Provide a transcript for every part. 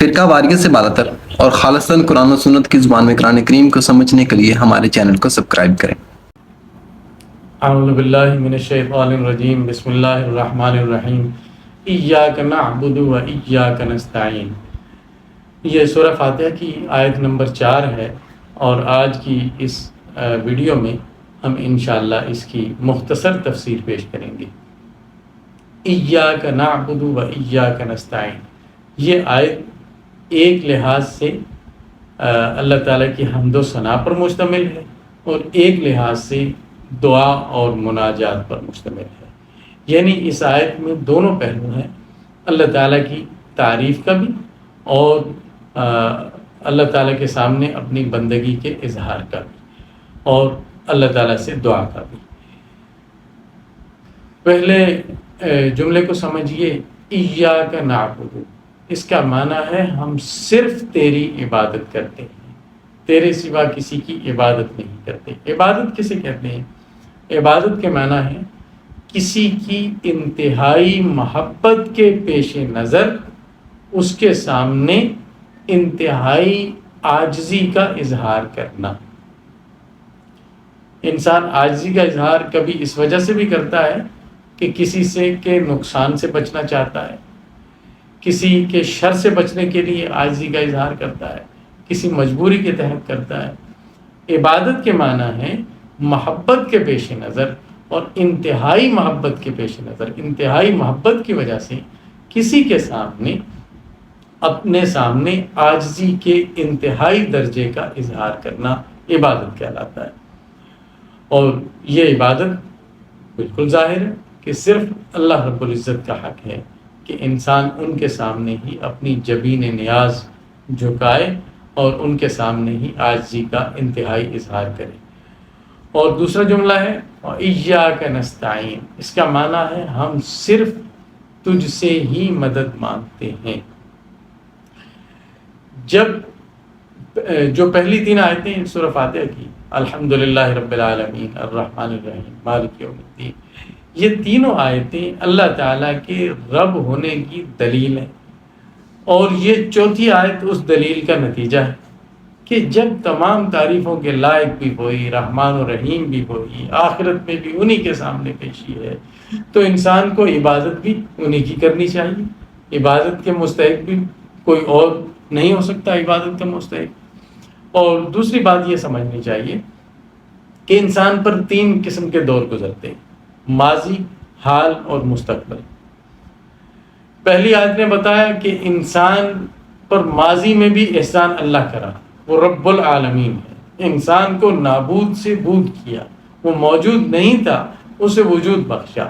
فرقہ واریت سے بالا تر اور خالصتاً قرآن و سنت کی زبان میں قرآن کریم کو سمجھنے کے لیے ہمارے چینل کو سبسکرائب کریں۔ اعوذ باللہ من الشیطان الرجیم، بسم اللہ الرحمن الرحیم، ایاک نعبد و ایاک نستعین۔ یہ سورہ فاتحہ کی آیت نمبر 4 ہے، اور آج کی اس ویڈیو میں ہم انشاءاللہ اس کی مختصر تفسیر پیش کریں گے۔ ایاک نعبد و ایاک نستعین، یہ آیت ایک لحاظ سے اللہ تعالیٰ کی حمد و ثنا پر مشتمل ہے، اور ایک لحاظ سے دعا اور مناجات پر مشتمل ہے۔ یعنی اس آیت میں دونوں پہلو ہیں، اللہ تعالیٰ کی تعریف کا بھی اور اللہ تعالیٰ کے سامنے اپنی بندگی کے اظہار کا بھی، اور اللہ تعالیٰ سے دعا کا بھی۔ پہلے جملے کو سمجھیے، ایاک نعبد، اس کا معنی ہے ہم صرف تیری عبادت کرتے ہیں، تیرے سوا کسی کی عبادت نہیں کرتے۔ عبادت کسے کہتے ہیں؟ عبادت کے معنی ہے کسی کی انتہائی محبت کے پیش نظر اس کے سامنے انتہائی عاجزی کا اظہار کرنا۔ انسان عاجزی کا اظہار کبھی اس وجہ سے بھی کرتا ہے کہ کسی سے کے نقصان سے بچنا چاہتا ہے، کسی کے شر سے بچنے کے لیے عاجزی کا اظہار کرتا ہے، کسی مجبوری کے تحت کرتا ہے۔ عبادت کے معنی ہے محبت کے پیش نظر، اور انتہائی محبت کے پیش نظر، انتہائی محبت کی وجہ سے کسی کے سامنے، اپنے سامنے عاجزی کے انتہائی درجے کا اظہار کرنا عبادت کہلاتا ہے۔ اور یہ عبادت بالکل ظاہر ہے کہ صرف اللہ رب العزت کا حق ہے کہ انسان ان کے سامنے ہی اپنی جبین نیاز جھکائے اور ان کے سامنے ہی عاجزی کا انتہائی اظہار کرے۔ اور دوسرا جملہ ہے ایاک نستعین، اس کا معنی ہے ہم صرف تجھ سے ہی مدد مانگتے ہیں۔ جو پہلی 3 آیتیں سورہ فاتحہ کی، الحمدللہ رب العالمین، الرحمن الرحیم، مالک یوم الدین، یہ تینوں آیتیں اللہ تعالیٰ کے رب ہونے کی دلیل ہیں، اور یہ چوتھی آیت اس دلیل کا نتیجہ ہے کہ جب تمام تعریفوں کے لائق بھی ہوئی، رحمان و رحیم بھی ہوئی، آخرت میں بھی انہی کے سامنے پیشی ہے، تو انسان کو عبادت بھی انہی کی کرنی چاہیے۔ عبادت کے مستحق بھی کوئی اور نہیں ہو سکتا عبادت کا مستحق۔ اور دوسری بات یہ سمجھنی چاہیے کہ انسان پر 3 قسم کے دور گزرتے ہیں، ماضی، حال اور مستقبل۔ پہلی آیت نے بتایا کہ انسان پر ماضی میں بھی احسان اللہ کرا، وہ رب العالمین ہے، انسان کو نابود سے بود کیا، وہ موجود نہیں تھا، اسے وجود بخشا۔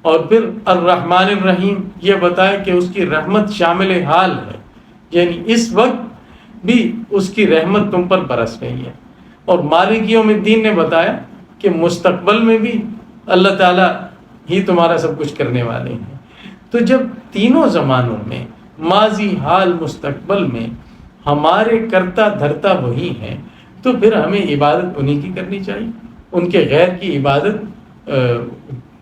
اور پھر الرحمن الرحیم، یہ بتایا کہ اس کی رحمت شامل حال ہے، یعنی اس وقت بھی اس کی رحمت تم پر برس رہی ہے۔ اور مالک یوم الدین نے بتایا کہ مستقبل میں بھی اللہ تعالیٰ ہی تمہارا سب کچھ کرنے والے ہیں۔ تو جب تینوں زمانوں میں، ماضی، حال، مستقبل میں ہمارے کرتا دھرتا وہی ہیں، تو پھر ہمیں عبادت انہی کی کرنی چاہیے۔ ان کے غیر کی عبادت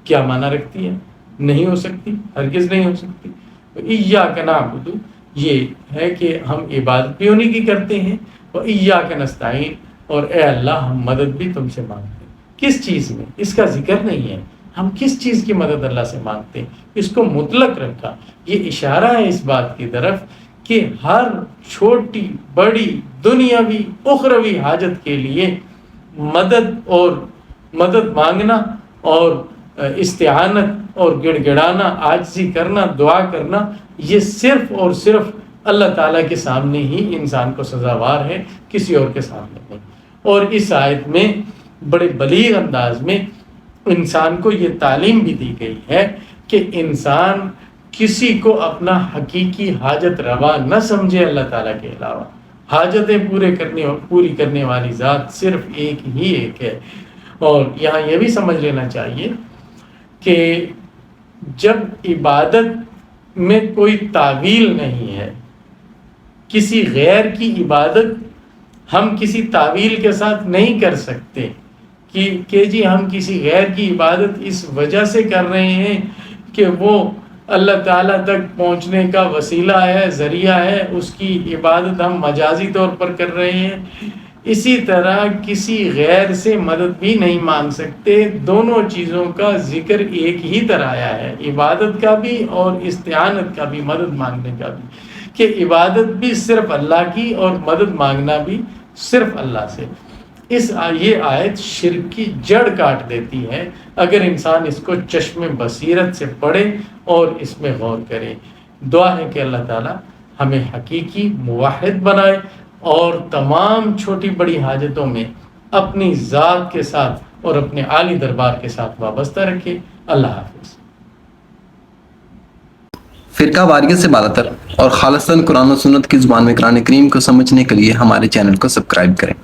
کیا معنی رکھتی ہے؟ نہیں ہو سکتی، ہرگز نہیں ہو سکتی۔ ایاک نعبد، یہ ہے کہ ہم عبادت بھی انہی کی کرتے ہیں، اور ایاک نستعین، اور اے اللہ ہم مدد بھی تم سے مانگتے ہیں۔ کس چیز میں؟ اس کا ذکر نہیں ہے، ہم کس چیز کی مدد اللہ سے مانگتے ہیں، اس کو مطلق رکھا۔ یہ اشارہ ہے اس بات کی طرف کہ ہر چھوٹی بڑی دنیاوی اخروی حاجت کے لیے مدد مانگنا اور استعانت اور گڑ گڑانا، عاجزی کرنا، دعا کرنا، یہ صرف اور صرف اللہ تعالیٰ کے سامنے ہی انسان کو سزاوار ہے، کسی اور کے سامنے نہیں۔ اور اس آیت میں بڑے بلیغ انداز میں انسان کو یہ تعلیم بھی دی گئی ہے کہ انسان کسی کو اپنا حقیقی حاجت روا نہ سمجھے اللہ تعالیٰ کے علاوہ۔ حاجتیں پوری کرنے والی ذات صرف ایک ہے۔ اور یہاں یہ بھی سمجھ لینا چاہیے کہ جب عبادت میں کوئی تعویل نہیں ہے، کسی غیر کی عبادت ہم کسی تعویل کے ساتھ نہیں کر سکتے کہ جی ہم کسی غیر کی عبادت اس وجہ سے کر رہے ہیں کہ وہ اللہ تعالیٰ تک پہنچنے کا وسیلہ ہے، ذریعہ ہے، اس کی عبادت ہم مجازی طور پر کر رہے ہیں، اسی طرح کسی غیر سے مدد بھی نہیں مانگ سکتے۔ دونوں چیزوں کا ذکر ایک ہی طرح آیا ہے، عبادت کا بھی اور استعانت کا بھی، مدد مانگنے کا بھی، کہ عبادت بھی صرف اللہ کی اور مدد مانگنا بھی صرف اللہ سے۔ یہ آیت شرک کی جڑ کاٹ دیتی ہے اگر انسان اس کو چشم بصیرت سے پڑھے اور اس میں غور کرے۔ دعا ہے کہ اللہ تعالی ہمیں حقیقی موحد بنائے اور تمام چھوٹی بڑی حاجتوں میں اپنی ذات کے ساتھ اور اپنے عالی دربار کے ساتھ وابستہ رکھے۔ اللہ حافظ۔ فرقہ واریت سے بالاتر اور خالصتاً قرآن و سنت کی زبان میں قرآن کریم کو سمجھنے کے لیے ہمارے چینل کو سبسکرائب کریں۔